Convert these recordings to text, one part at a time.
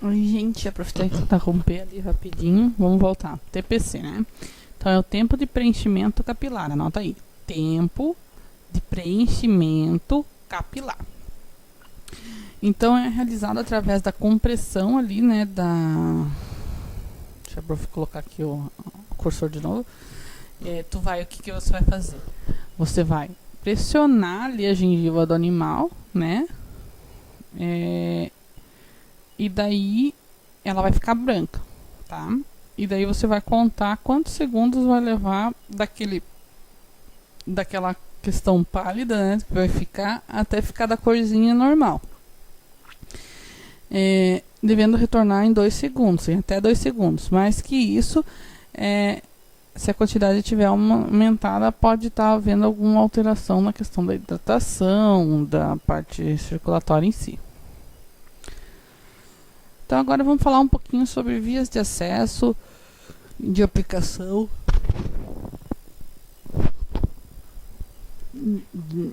Oi, gente, aproveitei que interromper ali rapidinho. Vamos voltar. TPC, né? Então é o tempo de preenchimento capilar. Anota aí. Tempo de preenchimento capilar. Então é realizado através da compressão ali, né? Deixa eu colocar aqui o cursor de novo. O que você vai fazer? Você vai pressionar ali a gengiva do animal, né? E daí ela vai ficar branca, tá? E daí você vai contar quantos segundos vai levar daquela questão pálida, né? Que vai ficar até ficar da corzinha normal. Devendo retornar em 2 segundos, em até 2 segundos. Mais que isso, se a quantidade estiver aumentada, pode estar havendo alguma alteração na questão da hidratação, da parte circulatória em si. Então agora vamos falar um pouquinho sobre vias de acesso, de aplicação.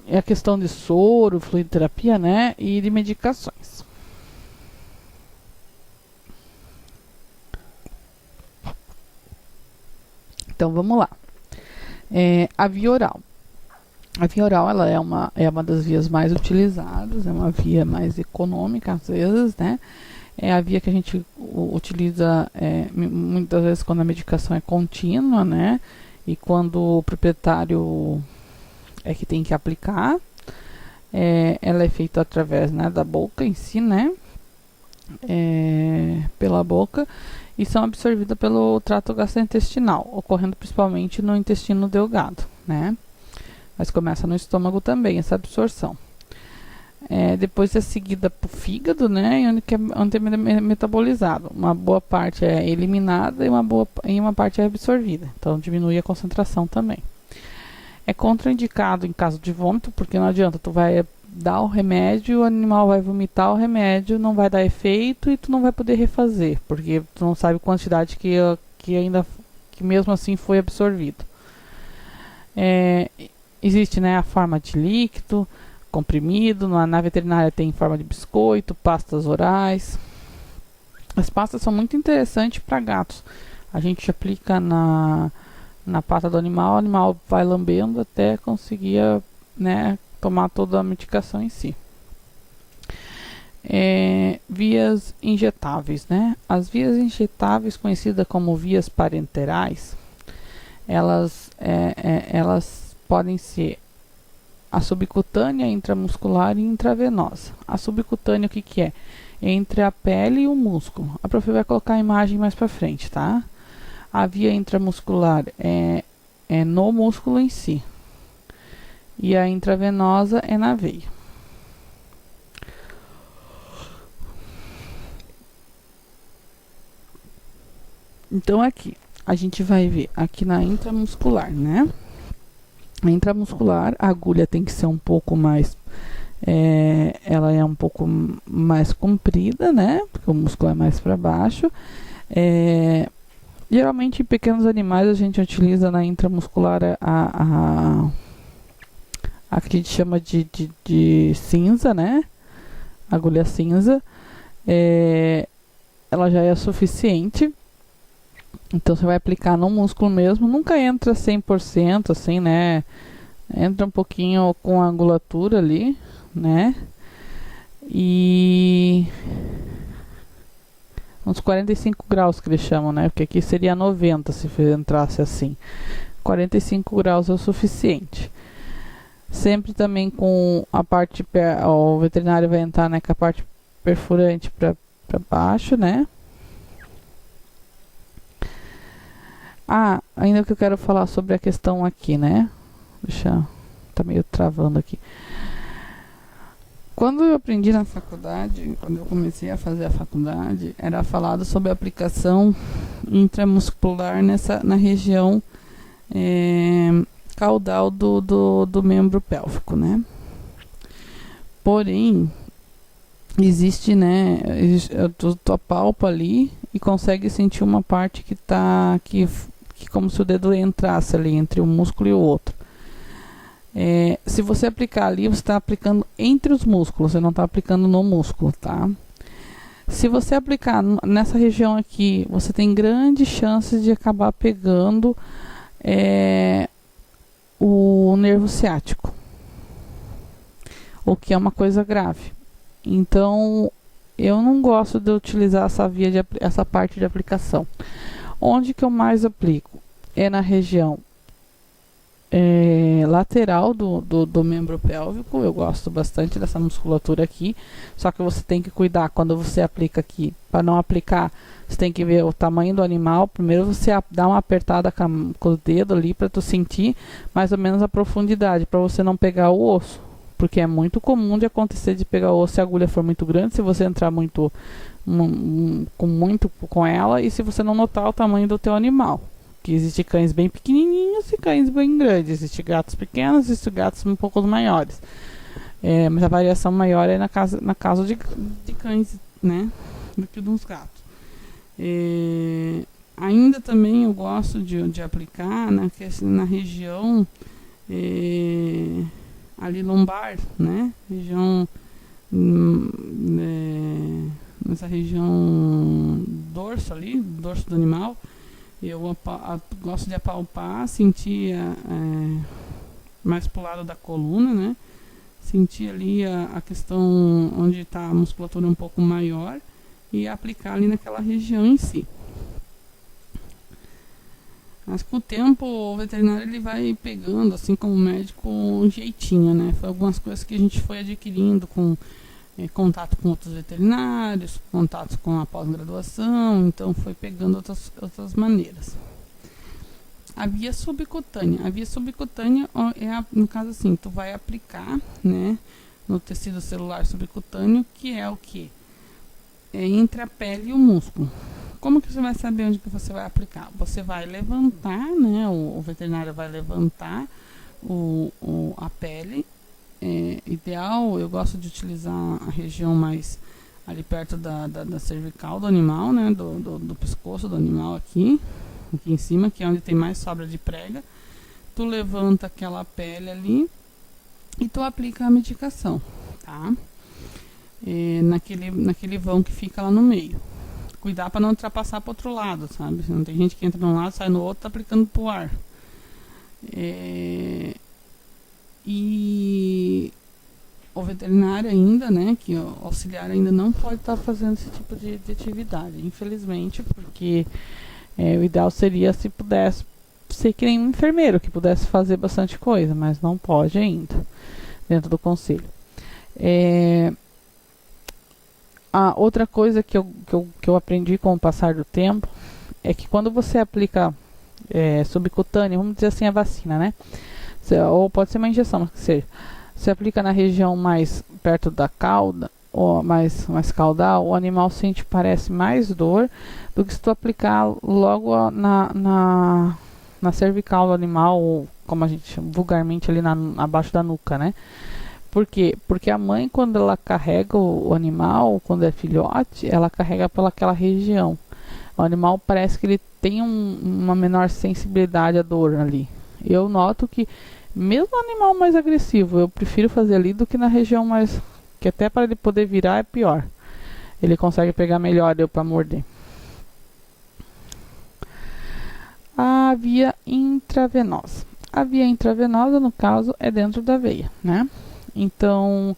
É a questão de soro, fluidoterapia, né? E de medicações. Então vamos lá. A via oral. A via oral ela é uma das vias mais utilizadas, é uma via mais econômica às vezes, né? É a via que a gente utiliza muitas vezes quando a medicação é contínua, né? E quando o proprietário é que tem que aplicar. Ela é feita através, né, da boca em si, né? Pela boca. E são absorvidas pelo trato gastrointestinal, ocorrendo principalmente no intestino delgado, né? Mas começa no estômago também, essa absorção. Depois é seguida para o fígado, né? Onde é metabolizado. Uma boa parte é eliminada e uma parte é absorvida. Então diminui a concentração também. É contraindicado em caso de vômito, porque não adianta, tu vai dar o remédio, o animal vai vomitar o remédio, não vai dar efeito e tu não vai poder refazer, porque tu não sabe a quantidade que mesmo assim foi absorvido. Existe, né, a forma de líquido, comprimido, na veterinária tem em forma de biscoito, pastas orais. As pastas são muito interessantes para gatos. A gente aplica na pata do animal, o animal vai lambendo até conseguir, né, tomar toda a medicação em si. Vias injetáveis, né? As vias injetáveis, conhecidas como vias parenterais, elas podem ser a subcutânea, intramuscular e intravenosa. A subcutânea, o que é? Entre a pele e o músculo. A prof vai colocar a imagem mais para frente, tá? A via intramuscular é no músculo em si. E a intravenosa é na veia. Então aqui, a gente vai ver aqui na intramuscular, né? A intramuscular, a agulha tem que ser um pouco mais, ela é um pouco mais comprida, né? Porque o músculo é mais para baixo. Geralmente em pequenos animais a gente utiliza na intramuscular a que a gente chama de cinza, né? Agulha cinza. Ela já é suficiente. Então você vai aplicar no músculo mesmo, nunca entra 100% assim, né? Entra um pouquinho com a angulatura ali, né? E uns 45 graus que eles chamam, né? Porque aqui seria 90 se entrasse assim. 45 graus é o suficiente. Sempre também com a parte, o veterinário vai entrar, né, com a parte perfurante para baixo, né? Ainda que eu quero falar sobre a questão aqui, né? Tá meio travando aqui. Quando eu aprendi na faculdade, quando eu comecei a fazer a faculdade, era falado sobre a aplicação intramuscular na região caudal do membro pélvico, né? Porém, existe, né? Tu apalpa ali e consegue sentir uma parte que tá como se o dedo entrasse ali entre um músculo e o outro. Se você aplicar ali, você está aplicando entre os músculos, você não está aplicando no músculo, tá? Se você aplicar nessa região aqui, você tem grandes chances de acabar pegando o nervo ciático, o que é uma coisa grave. Então, eu não gosto de utilizar essa parte de aplicação. Onde que eu mais aplico? É na região lateral do membro pélvico. Eu gosto bastante dessa musculatura aqui, só que você tem que cuidar quando você aplica aqui. Para não aplicar, você tem que ver o tamanho do animal. Primeiro você dá uma apertada com o dedo ali para tu sentir mais ou menos a profundidade, para você não pegar o osso, porque é muito comum de acontecer de pegar o osso se a agulha for muito grande, se você entrar muito com ela, e se você não notar o tamanho do teu animal. Que existe cães bem pequenininhos e cães bem grandes, existe gatos pequenos, existe gatos um pouco maiores, mas a variação maior é na casa de cães, né, do que dos gatos. Ainda também eu gosto de aplicar na região ali lombar, né, nessa região dorso ali, dorso do animal. Eu gosto de apalpar, sentir mais pro lado da coluna, né? Sentir ali a questão onde está a musculatura um pouco maior e aplicar ali naquela região em si. Mas com o tempo o veterinário ele vai pegando, assim como o médico, um jeitinho, né? Foi algumas coisas que a gente foi adquirindo com contato com outros veterinários, contato com a pós-graduação, então foi pegando outras maneiras. A via subcutânea. A via subcutânea no caso assim, tu vai aplicar, né, no tecido celular subcutâneo, que é o que? É entre a pele e o músculo. Como que você vai saber onde que você vai aplicar? Você vai levantar, né, o veterinário vai levantar a pele. Ideal, eu gosto de utilizar a região mais ali perto da cervical do animal, né, do pescoço do animal aqui em cima, que é onde tem mais sobra de prega. Tu levanta aquela pele ali e tu aplica a medicação, tá? Naquele vão que fica lá no meio. Cuidar para não ultrapassar para outro lado, sabe? Não tem gente que entra num lado, sai no outro, tá aplicando pro ar. E o veterinário ainda, né, que o auxiliar ainda não pode estar fazendo esse tipo de atividade, infelizmente, porque o ideal seria se pudesse ser que nem um enfermeiro, que pudesse fazer bastante coisa, mas não pode ainda, dentro do conselho. A outra coisa que eu aprendi com o passar do tempo é que quando você aplica subcutâneo, vamos dizer assim, a vacina, né? Ou pode ser uma injeção, mas que seja. Você aplica na região mais perto da cauda, ou mais caudal, o animal parece mais dor do que se tu aplicar logo na cervical do animal, ou como a gente chama vulgarmente ali abaixo da nuca, né? Por quê? Porque a mãe, quando ela carrega o animal, quando é filhote, ela carrega pelaquela região. O animal parece que ele tem uma menor sensibilidade à dor ali. Eu noto que mesmo o animal mais agressivo, eu prefiro fazer ali do que na região mais, que até para ele poder virar é pior. Ele consegue pegar melhor para morder. A via intravenosa. A via intravenosa, no caso, é dentro da veia, né? Então,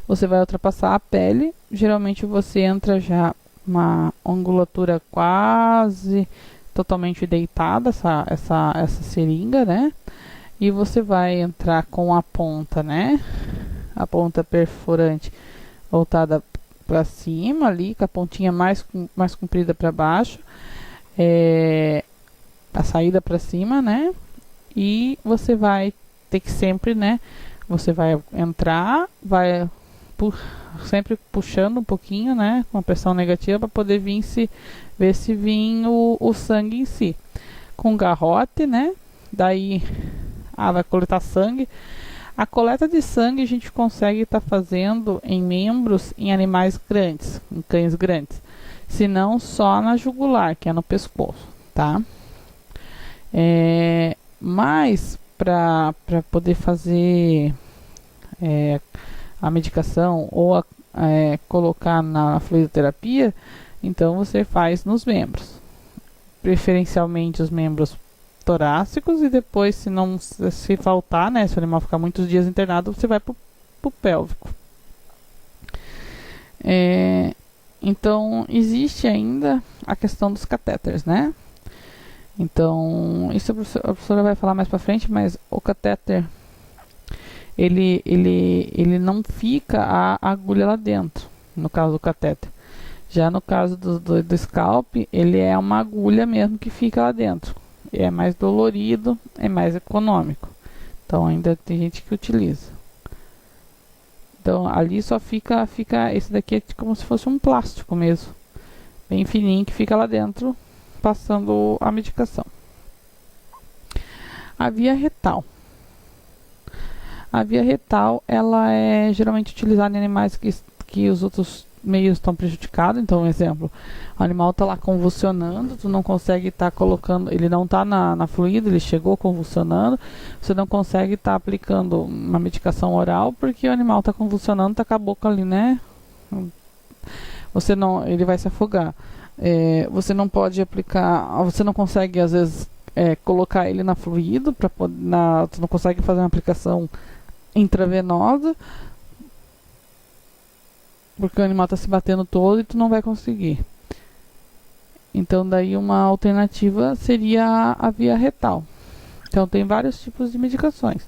você vai ultrapassar a pele. Geralmente você entra já uma angulatura quase totalmente deitada, essa seringa, né? E você vai entrar com a ponta, né? A ponta perfurante voltada para cima ali, com a pontinha mais comprida para baixo. A saída para cima, né? E você vai ter que sempre, né? Você vai entrar, vai sempre puxando um pouquinho, né? Com a pressão negativa para poder ver se vem o sangue em si. Com garrote, né? Daí vai coletar sangue. A coleta de sangue a gente consegue estar fazendo em membros em animais grandes, em cães grandes. Se não, só na jugular, que é no pescoço, tá? Mas para poder fazer a medicação ou colocar na fluidoterapia, então você faz nos membros, preferencialmente os membros torácicos, e depois, se faltar, né, se o animal ficar muitos dias internado, você vai pro pélvico. Então, existe ainda a questão dos catéteres, né? Então, isso a professora vai falar mais para frente, mas o catéter, ele não fica a agulha lá dentro, no caso do catéter. Já no caso do scalp, ele é uma agulha mesmo que fica lá dentro. É mais dolorido, é mais econômico. Então, ainda tem gente que utiliza. Então, ali só fica esse daqui é como se fosse um plástico mesmo, bem fininho, que fica lá dentro, passando a medicação. A via retal. A via retal, ela é geralmente utilizada em animais que os outros meios estão prejudicados. Então, um exemplo, o animal está lá convulsionando, tu não consegue estar colocando, ele não está na fluida, ele chegou convulsionando, você não consegue estar aplicando uma medicação oral porque o animal está convulsionando, está com a boca ali, né? Ele vai se afogar. Você não pode aplicar, você não consegue às vezes colocar ele na fluido, tu não consegue fazer uma aplicação intravenosa, porque o animal está se batendo todo e tu não vai conseguir. Então, daí uma alternativa seria a via retal. Então, tem vários tipos de medicações.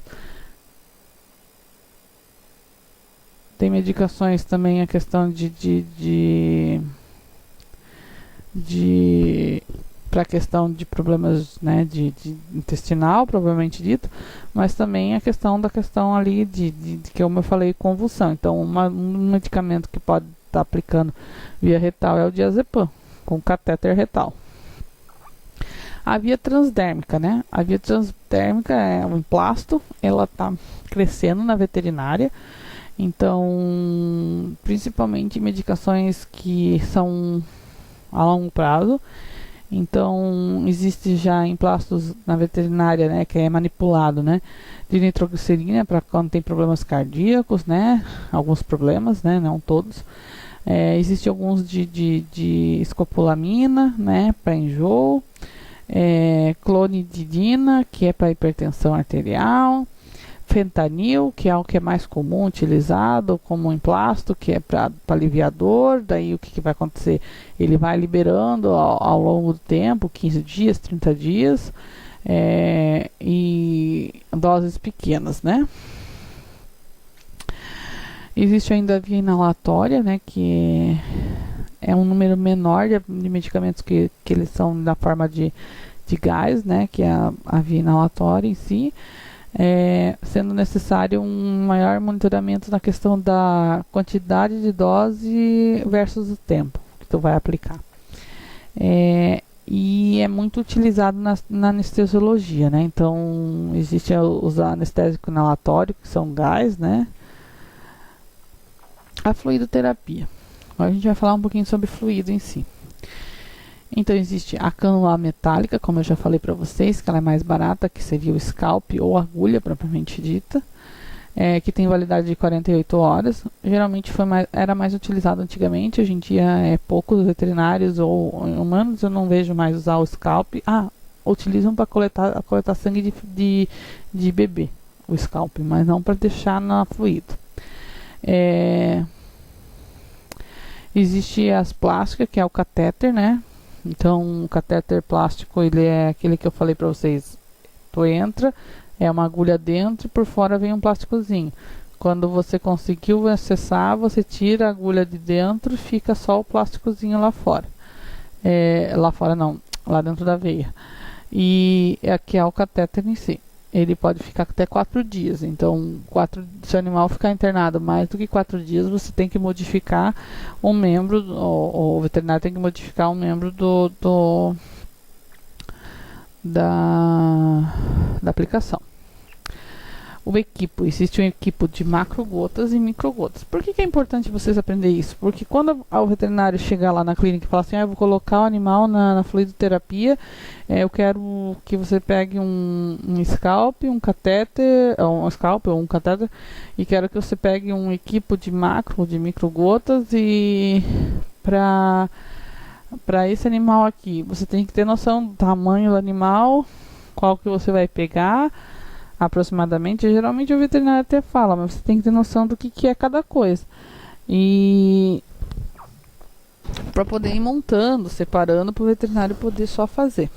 Tem medicações também, a questão para a questão de problemas, né, de intestinal, provavelmente dito, mas também a questão ali que como eu falei, convulsão. Então, um medicamento que pode estar aplicando via retal é o diazepam, com catéter retal. A via transdérmica, né? A via transdérmica é um emplasto, ela está crescendo na veterinária. Então, principalmente medicações que são a longo prazo. Então, existe já emplastos na veterinária, né, que é manipulado, né, de nitroglicerina para quando tem problemas cardíacos, né, alguns problemas, né, não todos. Existem alguns de escopolamina, né, para enjoo, clonidina, que é para hipertensão arterial, fentanil, que é o que é mais comum utilizado como emplasto, que é para aliviar dor. Daí o que vai acontecer? Ele vai liberando ao longo do tempo, 15 dias, 30 dias, e doses pequenas, né? Existe ainda a via inalatória, né, que é um número menor de medicamentos que eles são na forma de gás, né, que é a via inalatória em si. Sendo necessário um maior monitoramento na questão da quantidade de dose versus o tempo que tu vai aplicar. E é muito utilizado na anestesiologia, né? Então, existe os anestésicos inalatórios, que são gás, né? A fluidoterapia. Agora a gente vai falar um pouquinho sobre fluido em si. Então, existe a cânula metálica, como eu já falei para vocês, que ela é mais barata, que seria o scalp ou agulha propriamente dita, que tem validade de 48 horas. Geralmente era mais utilizado antigamente, hoje em dia poucos veterinários ou humanos, eu não vejo mais usar o scalp. Utilizam para coletar sangue de bebê, o scalp, mas não para deixar na fluido. Existe as plásticas, que é o catéter, né? Então, o catéter plástico, ele é aquele que eu falei para vocês. Tu entra, é uma agulha dentro e por fora vem um plásticozinho. Quando você conseguiu acessar, você tira a agulha de dentro e fica só o plásticozinho lá fora. Lá fora não, lá dentro da veia. E aqui é o catéter em si. Ele pode ficar até 4 dias. Então, se o animal ficar internado mais do que 4 dias, você tem que modificar um membro, o veterinário tem que modificar um membro da aplicação. o equipo. Existe um equipo de macrogotas e microgotas. Por que é importante vocês aprenderem isso? Porque quando o veterinário chegar lá na clínica e falar assim, eu vou colocar o animal na fluidoterapia, eu quero que você pegue um scalp, um catéter, um catéter, e quero que você pegue um equipo de macro, de microgotas, e para esse animal aqui, você tem que ter noção do tamanho do animal, qual que você vai pegar aproximadamente. Geralmente o veterinário até fala, mas você tem que ter noção do que é cada coisa. E para poder ir montando, separando, para o veterinário poder só fazer.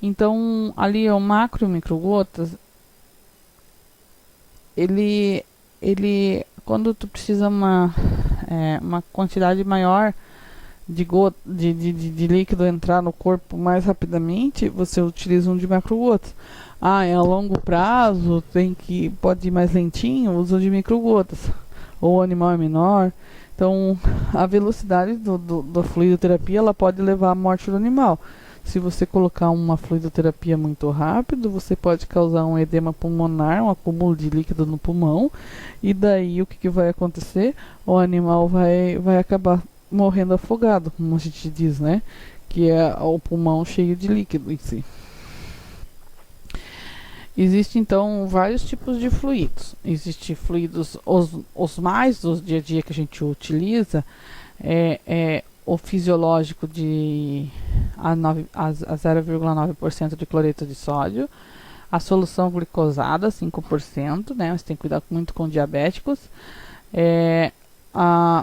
Então, ali é o macro e o microgotas. Ele quando tu precisa uma quantidade maior de líquido entrar no corpo mais rapidamente, você utiliza um de macrogotas. É a longo prazo, pode ir mais lentinho, usa um de microgotas. Ou o animal é menor. Então, a velocidade da fluidoterapia, ela pode levar à morte do animal. Se você colocar uma fluidoterapia muito rápido, você pode causar um edema pulmonar, um acúmulo de líquido no pulmão. E daí, o que vai acontecer? O animal vai acabar morrendo afogado, como a gente diz, né? Que é o pulmão cheio de líquido em si. Existem então vários tipos de fluidos. Existem fluidos, os mais do dia a dia que a gente utiliza é o fisiológico a 0,9% de cloreto de sódio, a solução glicosada 5%, né? Você tem que cuidar muito com diabéticos.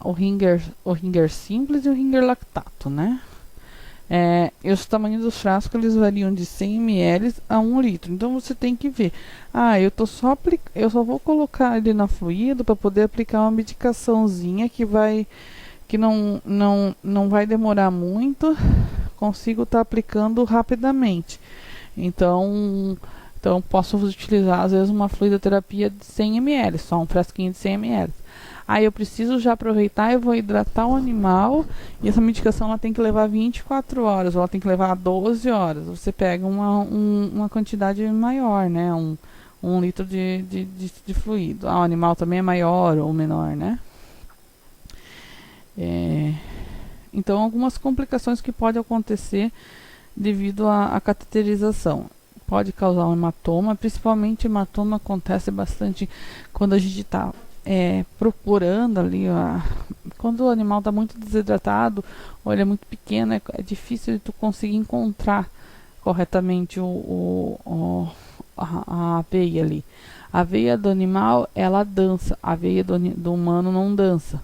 O ringer simples e o ringer lactato, né? E os tamanhos dos frascos, eles variam de 100 ml a 1 litro. Então você tem que ver, eu só vou colocar ele na fluido para poder aplicar uma medicaçãozinha que não vai demorar muito, consigo estar aplicando rapidamente. Então posso utilizar às vezes uma fluidoterapia de 100 ml, só um frasquinho de 100 ml. Eu preciso já aproveitar e vou hidratar o animal, e essa medicação ela tem que levar 24 horas, ou ela tem que levar 12 horas. Você pega uma quantidade maior, né? Um litro de fluido. O animal também é maior ou menor, né? Então, algumas complicações que podem acontecer devido à cateterização. Pode causar um hematoma, principalmente hematoma acontece bastante quando a gente está procurando ali, quando o animal está muito desidratado ou ele é muito pequeno, é difícil de tu conseguir encontrar corretamente a veia ali. A veia do animal, ela dança, a veia do humano não dança.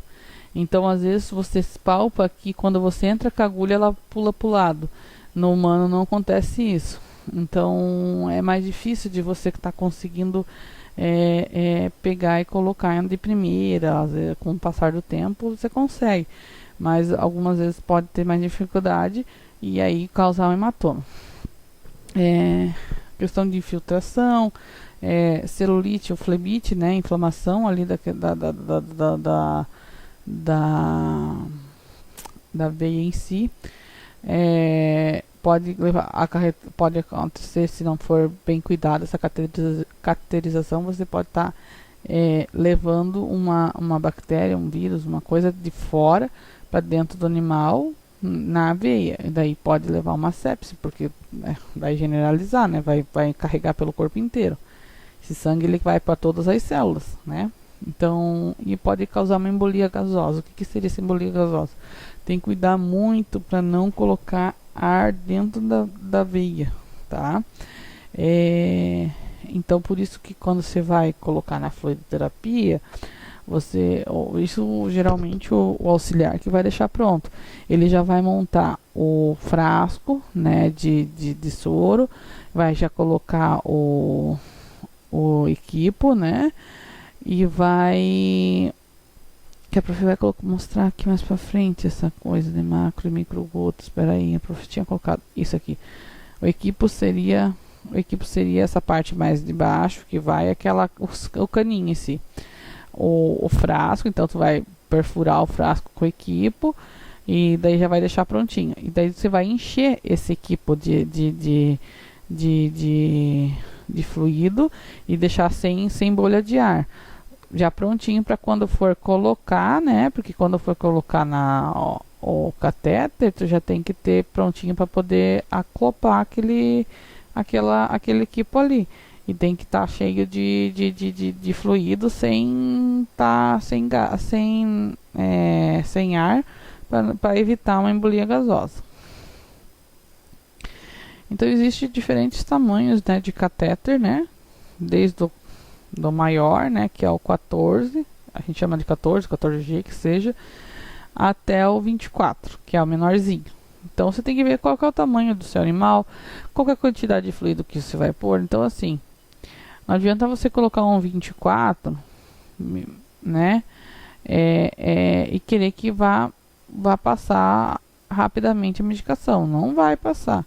Então, às vezes, você palpa aqui, quando você entra com a agulha, ela pula para o lado. No humano não acontece isso. Então, é mais difícil de você que está conseguindo pegar e colocar de primeira. Às vezes, com o passar do tempo, você consegue. Mas, algumas vezes, pode ter mais dificuldade e aí causar um hematoma. Questão de infiltração, celulite ou flebite, né? Inflamação ali da veia em si. Pode acontecer, se não for bem cuidado essa cateterização, você pode estar levando uma bactéria, um vírus, uma coisa de fora para dentro do animal na veia, e daí pode levar uma sepse, porque vai generalizar, né? Vai carregar pelo corpo inteiro. Esse sangue ele vai para todas as células, né? Então, e pode causar uma embolia gasosa. O que seria essa embolia gasosa? Tem que cuidar muito para não colocar ar dentro da veia, tá? Então, por isso que quando você vai colocar na fluidoterapia, isso geralmente o auxiliar que vai deixar pronto. Ele já vai montar o frasco, né, de soro, vai já colocar o equipo, né? E que a prof vai mostrar aqui mais pra frente essa coisa de macro e microgotas. Espera aí, a prof tinha colocado isso aqui. O equipo seria essa parte mais de baixo, que vai o caninho em si. O frasco, então tu vai perfurar o frasco com o equipo e daí já vai deixar prontinho. E daí você vai encher esse equipo de de fluido e deixar sem bolha de ar. Já prontinho para quando for colocar, né? Porque quando for colocar o catéter, tu já tem que ter prontinho para poder acoplar aquele equipo ali. E tem que estar cheio de fluido sem ar para evitar uma embolia gasosa. Então existem diferentes tamanhos, né, de catéter, né? Desde do maior, né, que é o 14, a gente chama de 14G que seja, até o 24, que é o menorzinho. Então você tem que ver qual que é o tamanho do seu animal, qual que é a quantidade de fluido que você vai pôr. Então assim, não adianta você colocar um 24, né, e querer que vá passar rapidamente a medicação. Não vai passar.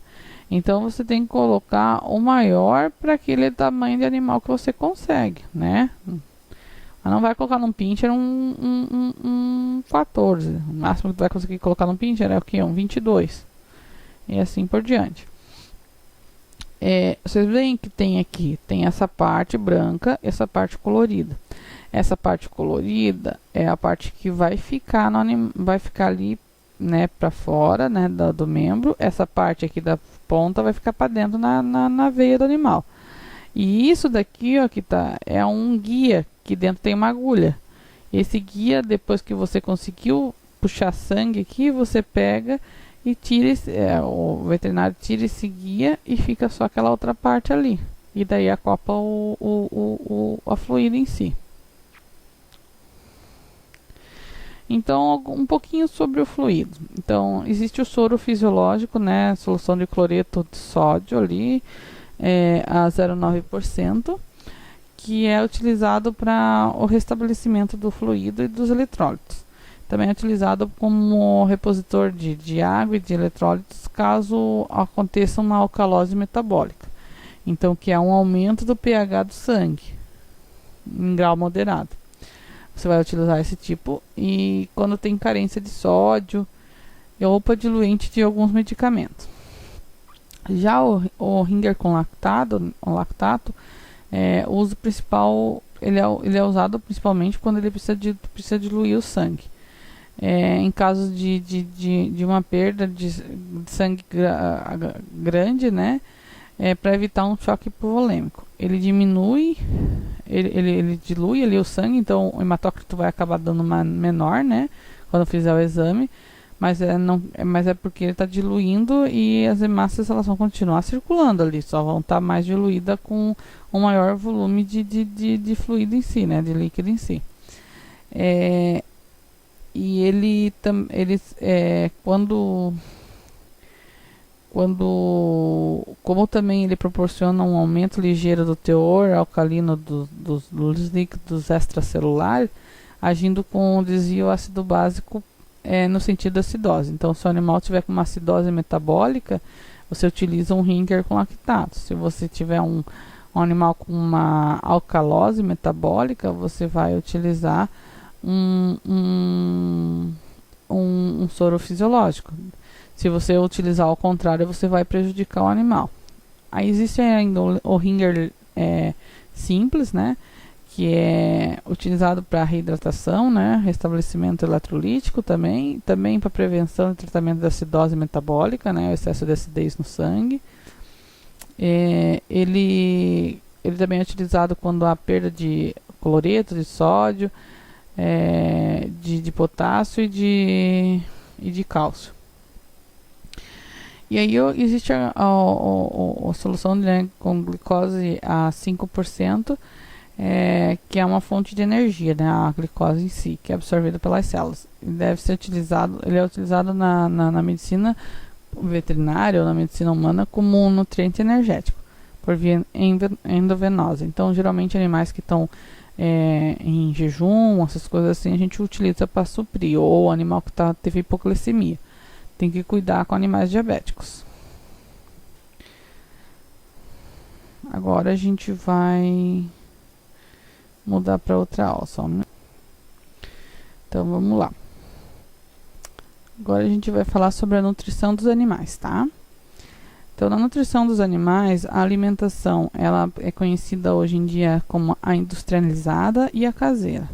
Então você tem que colocar o maior para aquele tamanho de animal que você consegue, né? Mas não vai colocar num pincher um 14. O máximo que tu vai conseguir colocar num pincher é o que? Um 22. E assim por diante. Vocês veem que tem essa parte branca, essa parte colorida. Essa parte colorida é a parte que vai ficar ali, né, para fora, né, do membro. Essa parte aqui da ponta vai ficar para dentro na veia do animal. E isso daqui, ó, que tá, é um guia, que dentro tem uma agulha. Esse guia, depois que você conseguiu puxar sangue aqui, você pega e tira o veterinário tira esse guia e fica só aquela outra parte ali. E daí acopla a fluido em si. Então, um pouquinho sobre o fluido. Então, existe o soro fisiológico, né, solução de cloreto de sódio ali, a 0,9%, que é utilizado para o restabelecimento do fluido e dos eletrólitos. Também é utilizado como repositor de água e de eletrólitos caso aconteça uma alcalose metabólica. Então, que é um aumento do pH do sangue, em grau moderado. Você vai utilizar esse tipo, e quando tem carência de sódio ou para diluente de alguns medicamentos. Já o Ringer com lactato, o uso principal, ele é usado principalmente quando ele precisa diluir o sangue. Em casos de uma perda de sangue grande, né? Para evitar um choque hipovolêmico. Ele dilui ali o sangue, então o hematócrito vai acabar dando uma menor, né? Quando fizer o exame, mas é porque ele está diluindo e as hemácias elas vão continuar circulando ali, só vão estar mais diluídas com um maior volume de fluido em si, né? De líquido em si. E como também ele proporciona um aumento ligeiro do teor alcalino dos líquidos extracelulares, agindo com o desvio ácido básico no sentido da acidose. Então, se o animal tiver com uma acidose metabólica, você utiliza um Ringer com lactato. Se você tiver um animal com uma alcalose metabólica, você vai utilizar um soro fisiológico. Se você utilizar ao contrário, você vai prejudicar o animal. Aí existe ainda o Ringer simples, né? Que é utilizado para reidratação, né? Restabelecimento eletrolítico também para prevenção e tratamento da acidose metabólica, né? O excesso de acidez no sangue. Ele também é utilizado quando há perda de cloreto, de sódio, de potássio e de cálcio. E aí existe a solução, né, com glicose a 5%, que é uma fonte de energia, né, a glicose em si, que é absorvida pelas células. Ele é utilizado na medicina veterinária ou na medicina humana como um nutriente energético, por via endovenosa. Então, geralmente, animais que estão em jejum, essas coisas assim, a gente utiliza para suprir, ou animal que teve hipoglicemia. Tem que cuidar com animais diabéticos. Agora a gente vai mudar para outra aula, só, né? Então vamos lá. Agora a gente vai falar sobre a nutrição dos animais, tá? Então, na nutrição dos animais, a alimentação ela é conhecida hoje em dia como a industrializada e a caseira.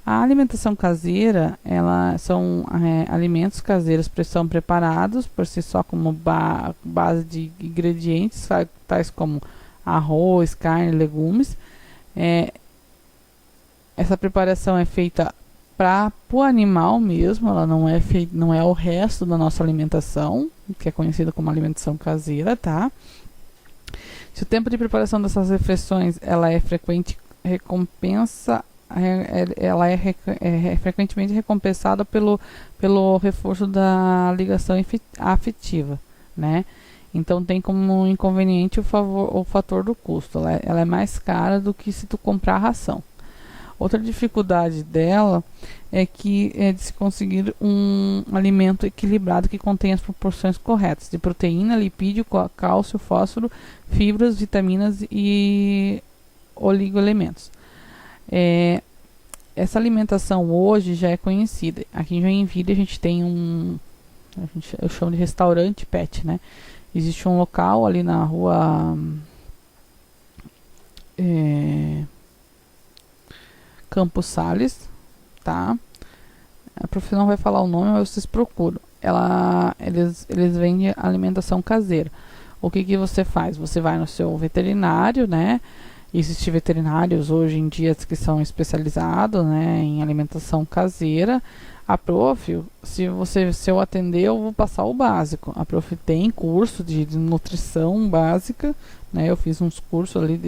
A alimentação caseira, ela são alimentos caseiros que são preparados por si só como base de ingredientes, tais como arroz, carne, legumes. Essa preparação é feita para o animal mesmo, ela não é o resto da nossa alimentação, que é conhecida como alimentação caseira, tá? Se o tempo de preparação dessas refeições ela é frequente, ela é frequentemente recompensada pelo reforço da ligação afetiva, né? Então tem como inconveniente o fator do custo. Ela é mais cara do que se tu comprar a ração. Outra dificuldade dela é que é de se conseguir um alimento equilibrado que contenha as proporções corretas de proteína, lipídio, cálcio, fósforo, fibras, vitaminas e oligoelementos. Essa alimentação hoje já é conhecida. Aqui em Joinville a gente tem eu chamo de restaurante pet, né? Existe um local ali na rua Campos Sales, tá? A professora não vai falar o nome, mas vocês procuram. Eles vendem alimentação caseira. O que você faz? Você vai no seu veterinário, né? Existem veterinários hoje em dia que são especializados, né, em alimentação caseira. A prof, se eu atender, eu vou passar o básico. A prof tem curso de nutrição básica, né? Eu fiz uns cursos ali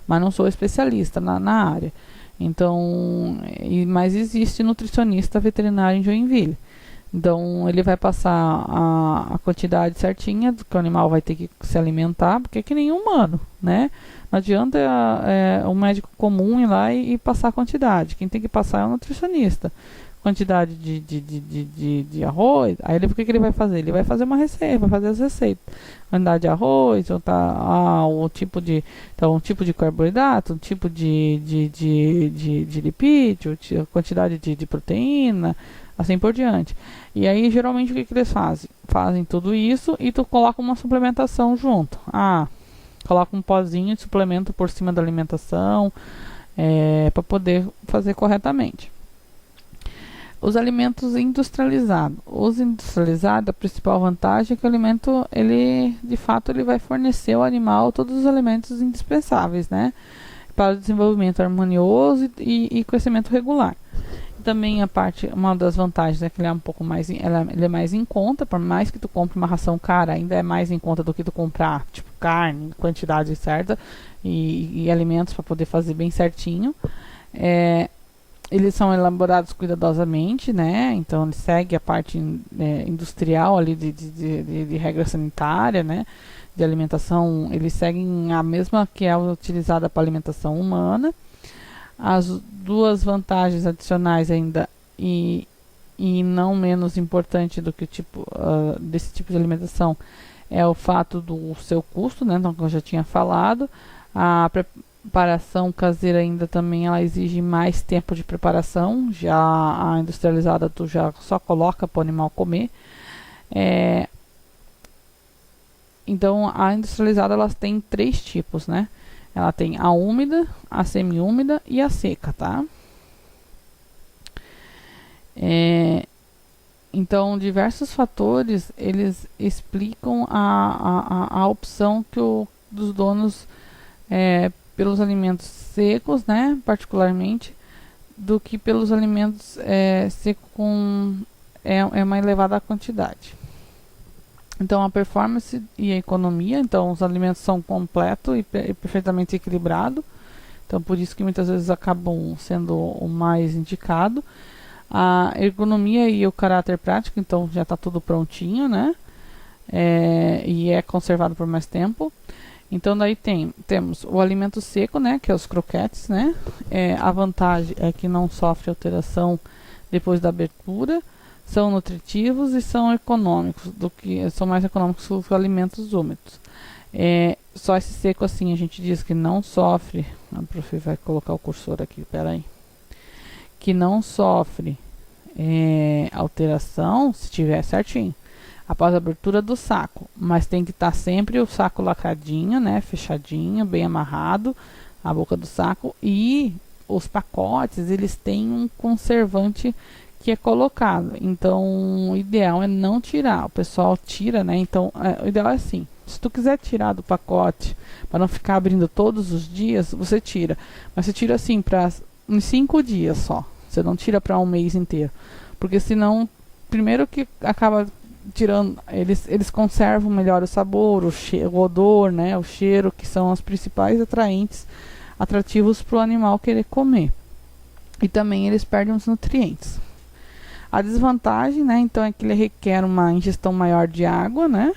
mas não sou especialista na área. Então, mas existe nutricionista veterinário em Joinville. Então, ele vai passar a quantidade certinha do que o animal vai ter que se alimentar, porque é que nem humano, né? Não adianta um médico comum ir lá e passar a quantidade. Quem tem que passar é o nutricionista. Quantidade de arroz, aí o que ele vai fazer? Ele vai fazer uma receita, vai fazer as receitas. Quantidade de arroz, um tipo de carboidrato, um tipo de lipídio, quantidade de proteína, assim por diante. E aí, geralmente, o que eles fazem? Fazem tudo isso e tu coloca uma suplementação junto. Coloca um pozinho de suplemento por cima da alimentação, para poder fazer corretamente. Os alimentos industrializados. Os industrializados, a principal vantagem é que o alimento, de fato, ele vai fornecer ao animal todos os elementos indispensáveis, né? Para o desenvolvimento harmonioso e crescimento regular. Também uma das vantagens é que ele é um pouco mais, ele é mais em conta, por mais que tu compre uma ração cara, ainda é mais em conta do que tu comprar, tipo, carne, quantidade certa e alimentos para poder fazer bem certinho. Eles são elaborados cuidadosamente, né? Então ele segue a parte industrial ali de regra sanitária, né? De alimentação, eles seguem a mesma que é utilizada para alimentação humana. As duas vantagens adicionais ainda e não menos importante do que desse tipo de alimentação é o fato do seu custo, né? Então, como eu já tinha falado, a preparação caseira ainda também ela exige mais tempo de preparação. Já a industrializada tu já só coloca para o animal comer. Então a industrializada ela tem 3 tipos, né? Ela tem a úmida, a semi-úmida e a seca, tá? Então diversos fatores eles explicam a opção dos donos pelos alimentos secos, né, particularmente, do que pelos alimentos secos com uma elevada quantidade. Então a performance e a economia, então os alimentos são completos e perfeitamente equilibrados, então por isso que muitas vezes acabam sendo o mais indicado. A ergonomia e o caráter prático, então já está tudo prontinho, né, e é conservado por mais tempo. Então daí temos o alimento seco, né, que é os croquetes, né, a vantagem é que não sofre alteração depois da abertura, são nutritivos e são econômicos, são mais econômicos que os alimentos úmidos. Só esse seco assim, a gente diz que não sofre, a prof vai colocar o cursor aqui, peraí, que não sofre alteração se tiver certinho. após a abertura do saco, mas tem que estar sempre o saco lacradinho, né, fechadinho, bem amarrado, a boca do saco, e os pacotes, eles têm um conservante que é colocado, então o ideal é não tirar, o pessoal tira, né, então o ideal é assim, se tu quiser tirar do pacote, para não ficar abrindo todos os dias, você tira, mas você tira assim, para uns 5 dias só, você não tira para um mês inteiro, porque senão, primeiro que acaba tirando, eles conservam melhor o sabor, o odor, né, o cheiro, que são os principais atrativos para o animal querer comer. E também eles perdem os nutrientes. A desvantagem, né, então é que ele requer uma ingestão maior de água, né,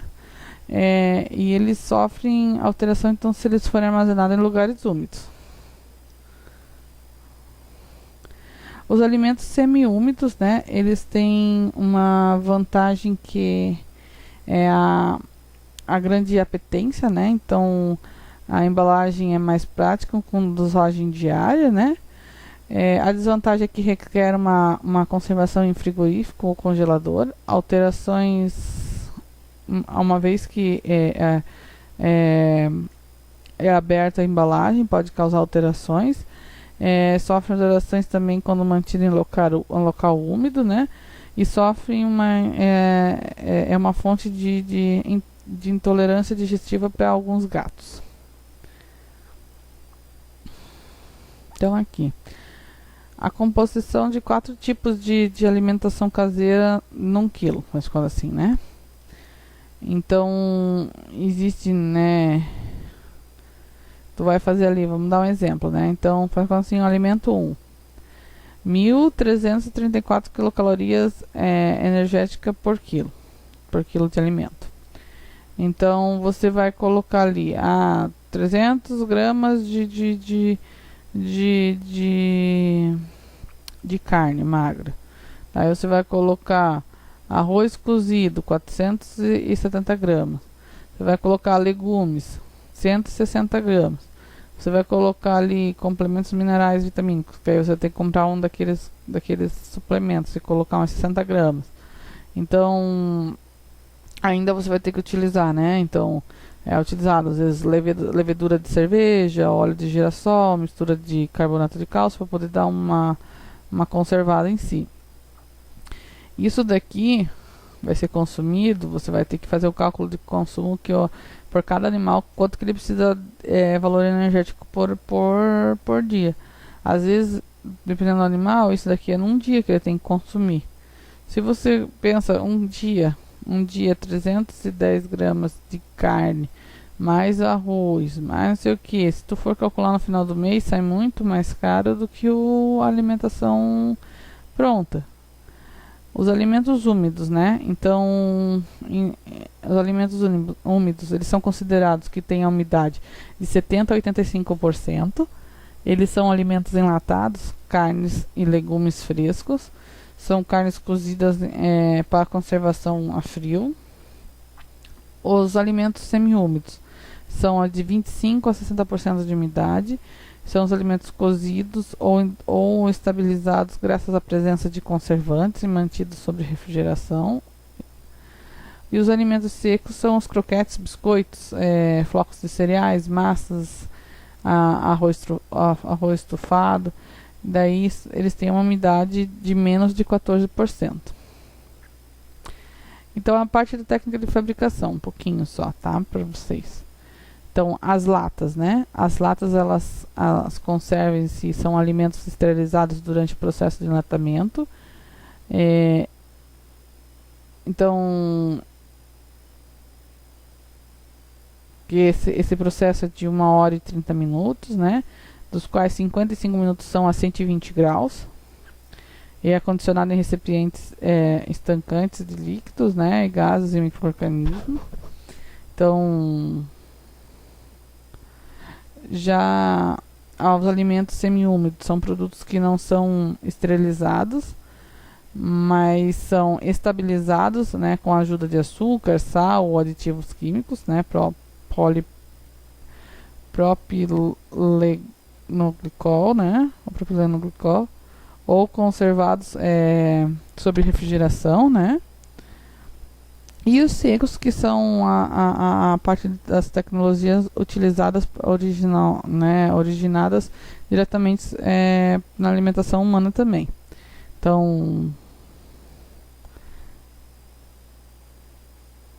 e eles sofrem alteração, então, se eles forem armazenados em lugares úmidos. Os alimentos semi-úmidos, né, eles têm uma vantagem que é a grande apetência, né, então a embalagem é mais prática com dosagem diária, né. A desvantagem é que requer uma conservação em frigorífico ou congelador, alterações, uma vez que é aberta a embalagem, pode causar alterações. Sofrem alterações também quando mantido em local úmido, né? E sofrem uma fonte de intolerância digestiva para alguns gatos. Então aqui, a composição de 4 tipos de alimentação caseira num quilo, mas quando assim, né? Então, existe, né? Tu vai fazer ali, vamos dar um exemplo, né? Então, faz assim, o alimento 1. 1.334 quilocalorias energética por quilo de alimento. Então, você vai colocar ali 300 gramas de carne magra. Aí você vai colocar arroz cozido, 470 gramas. Você vai colocar legumes, 160 gramas. Você vai colocar ali complementos minerais vitamínicos, que aí você tem que comprar um daqueles suplementos e colocar uns 60 gramas. Então, ainda você vai ter que utilizar, né? Então, é utilizado às vezes levedura de cerveja, óleo de girassol, mistura de carbonato de cálcio para poder dar uma conservada em si. Isso daqui vai ser consumido, você vai ter que fazer o cálculo de consumo por cada animal, quanto que ele precisa, valor energético por dia. Às vezes, dependendo do animal, isso daqui é num dia que ele tem que consumir. Se você pensa um dia 310 gramas de carne, mais arroz, mais não sei o que, se tu for calcular no final do mês, sai muito mais caro do que a alimentação pronta. Os alimentos úmidos, né? Então, os alimentos úmidos, eles são considerados que têm a umidade de 70% a 85%. Eles são alimentos enlatados, carnes e legumes frescos. São carnes cozidas para conservação a frio. Os alimentos semi-úmidos são de 25% a 60% de umidade. São os alimentos cozidos ou estabilizados graças à presença de conservantes e mantidos sob refrigeração. E os alimentos secos são os croquetes, biscoitos, flocos de cereais, massas, arroz estufado. Daí eles têm uma umidade de menos de 14%. Então a parte da técnica de fabricação, um pouquinho só, tá? Para vocês. Então, as latas, né? As latas, elas conservam-se, são alimentos esterilizados durante o processo de enlatamento. Então, esse processo é de 1 hora e 30 minutos, né? Dos quais 55 minutos são a 120 graus. E é condicionado em recipientes estancantes de líquidos, né? E gases e micro-organismos. Então, já os alimentos semi-úmidos são produtos que não são esterilizados, mas são estabilizados, né, com a ajuda de açúcar, sal ou aditivos químicos, né, propilenoglicol, né, o propilenoglicol, ou conservados sob refrigeração, né. E os secos, que são a parte das tecnologias utilizadas originadas diretamente na alimentação humana também. Então,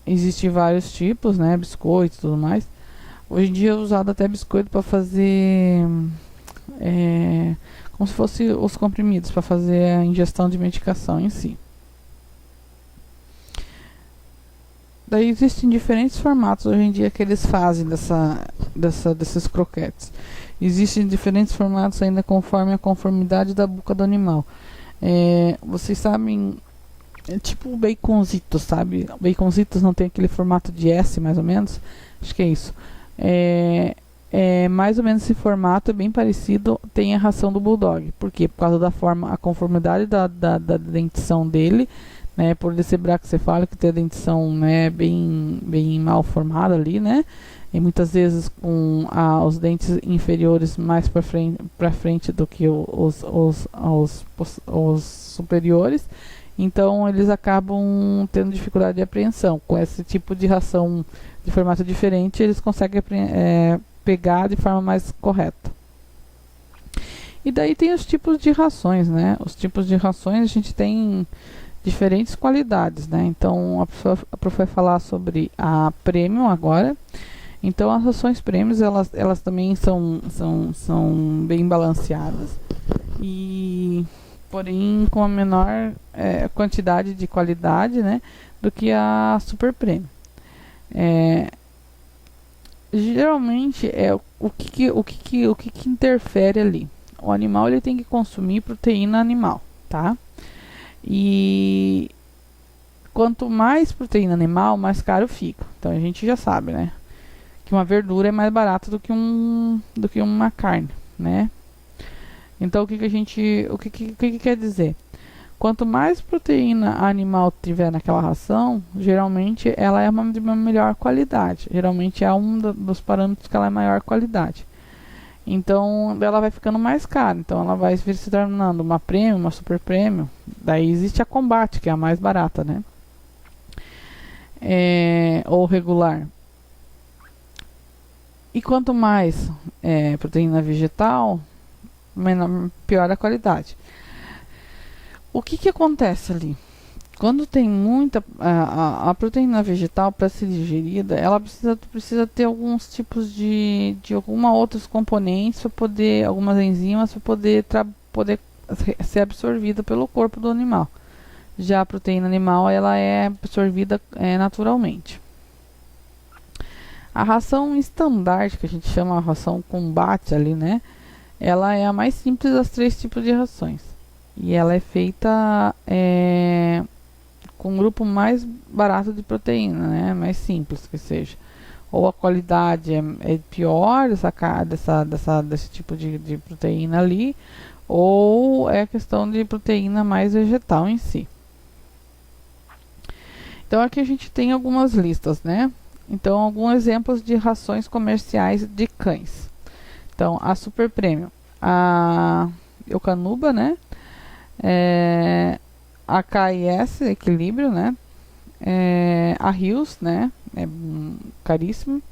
existem vários tipos, né, biscoito e tudo mais. Hoje em dia é usado até biscoito para fazer, como se fosse os comprimidos, para fazer a ingestão de medicação em si. Daí existem diferentes formatos hoje em dia que eles fazem desses croquetes. Existem diferentes formatos ainda conforme a conformidade da boca do animal. Vocês sabem, é tipo o baconzitos, sabe? O baconzitos não tem aquele formato de S, mais ou menos? Acho que é isso. Mais ou menos esse formato, é bem parecido, tem a ração do Bulldog. Por quê? Por causa da forma, a conformidade da dentição dele, né? Por ele ser braquicefálico, ter a dentição, né, bem mal formada ali, né? E muitas vezes com os dentes inferiores mais para frente do que os superiores. Então eles acabam tendo dificuldade de apreensão. Com esse tipo de ração de formato diferente, eles conseguem pegar de forma mais correta. E daí tem os tipos de rações, né? Os tipos de rações a gente tem diferentes qualidades, né? Então a prof vai falar sobre a Premium agora. Então as rações Premium, elas também são bem balanceadas, e porém com a menor quantidade de qualidade, né, do que a Super Premium. Geralmente o que interfere ali. O animal, ele tem que consumir proteína animal, tá? E quanto mais proteína animal, mais caro fica. Então a gente já sabe, né, que uma verdura é mais barata do que uma carne, né? Então o que quer dizer? Quanto mais proteína animal tiver naquela ração, geralmente ela é de uma melhor qualidade. Geralmente é dos parâmetros que ela é maior qualidade. Então ela vai ficando mais cara. Então ela vai se tornando uma premium, uma super premium. Daí existe a combate, que é a mais barata, né? Ou regular. E quanto mais proteína vegetal, pior a qualidade. O que acontece ali? Quando tem muita a proteína vegetal, para ser digerida, ela precisa ter alguns tipos de alguma outros componentes, para poder, algumas enzimas, para poder ser absorvida pelo corpo do animal. Já a proteína animal, ela é absorvida naturalmente. A ração estandarte, que a gente chama a ração combate ali, né? Ela é a mais simples das 3 tipos de rações. E ela é feita com um grupo mais barato de proteína, né? Mais simples que seja. Ou a qualidade é pior desse tipo de proteína ali, ou é questão de proteína mais vegetal em si. Então aqui a gente tem algumas listas, né? Então, alguns exemplos de rações comerciais de cães. Então, a Super Premium, a Eukanuba, né? A KS, Equilíbrio, né? A Hills, né? É caríssimo,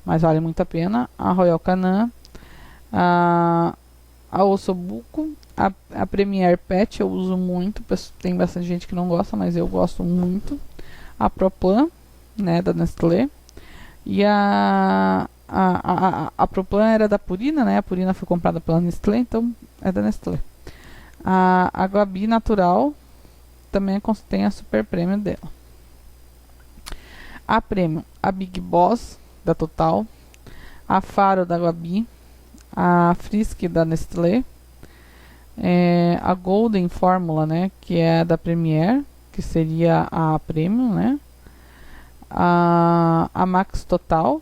mas vale muito a pena. A Royal Canin, a Ossobuco, a Premier Pet eu uso muito, tem bastante gente que não gosta, mas eu gosto muito. A Proplan, né, da Nestlé. E a Proplan era da Purina, né? A Purina foi comprada pela Nestlé, então é da Nestlé. A Gabi Natural também tem a Super Premium dela. A Premium, a Big Boss da Total, a Faro da Gabi, a Frisk da Nestlé, a Golden Fórmula, né, que é da Premier, que seria a Premium, né? A Max Total,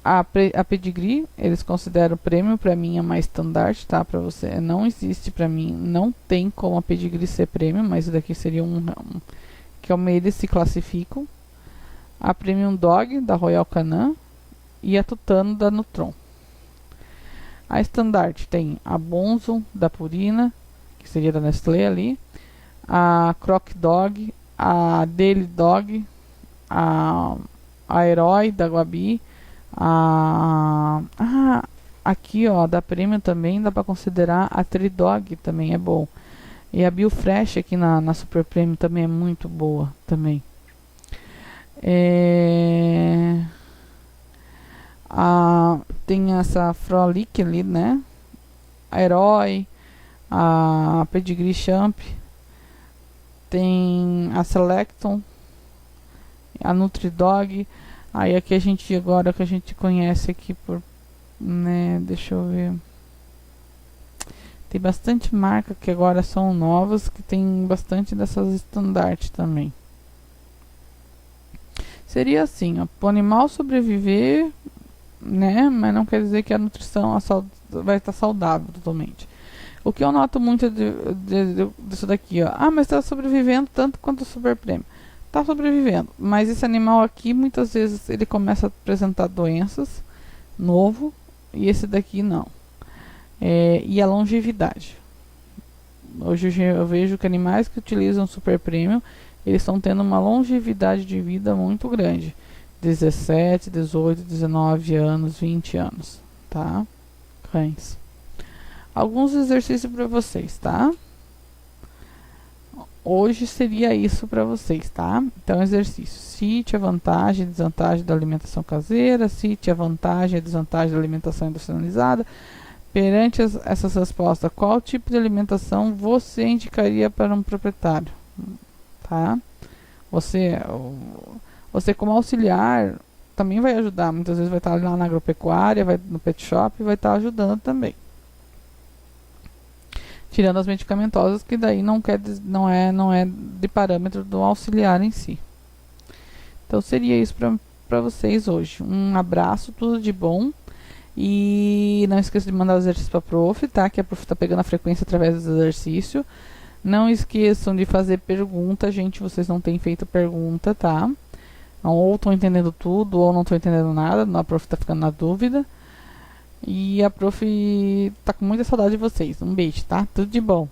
a Pedigree, eles consideram Premium, para mim é mais standard, tá? Para você, não existe para mim, não tem como a Pedigree ser Premium, mas isso daqui seria que é eles se classificam. A Premium Dog da Royal Canin e a Tutano da Nutron. A Standard tem a Bonzo da Purina, que seria da Nestlé ali, a Croc Dog, a Daily Dog, a Herói da Guabi, aqui ó, da Premium também dá para considerar a Tridog, também é bom. E a Biofresh aqui na Super Premium também é muito boa também. Tem essa Frolic ali, né? A Herói, a Pedigree Champ, tem a Selecton, a Nutridog. Aí aqui a gente, agora que a gente conhece aqui por, né, deixa eu ver. Tem bastante marca que agora são novas, que tem bastante dessas estandarte também. Seria assim, ó, pro animal sobreviver, né, mas não quer dizer que a nutrição vai estar saudável totalmente. O que eu noto muito disso daqui, ó, mas está sobrevivendo tanto quanto o Super Premium. Tá sobrevivendo, mas esse animal aqui, muitas vezes, ele começa a apresentar doenças, novo, e esse daqui não. E a longevidade. Hoje eu vejo que animais que utilizam Super Premium, eles estão tendo uma longevidade de vida muito grande. 17, 18, 19 anos, 20 anos, tá? Cães. Alguns exercícios para vocês, tá? Hoje seria isso para vocês, tá? Então, exercício. Cite a vantagem e desvantagem da alimentação caseira. Cite a vantagem e desvantagem da alimentação industrializada. Perante essas respostas, qual tipo de alimentação você indicaria para um proprietário? Tá? Você como auxiliar também vai ajudar. Muitas vezes vai estar lá na agropecuária, vai no pet shop e vai estar ajudando também. Tirando as medicamentosas, que daí não é de parâmetro do auxiliar em si. Então seria isso para vocês hoje. Um abraço, tudo de bom. E não esqueça de mandar o exercício para a prof, tá? Que a prof tá pegando a frequência através do exercício. Não esqueçam de fazer pergunta, gente. Vocês não têm feito pergunta, tá? Ou estão entendendo tudo, ou não estão entendendo nada. A prof tá ficando na dúvida. E a prof tá com muita saudade de vocês. Um beijo, tá? Tudo de bom.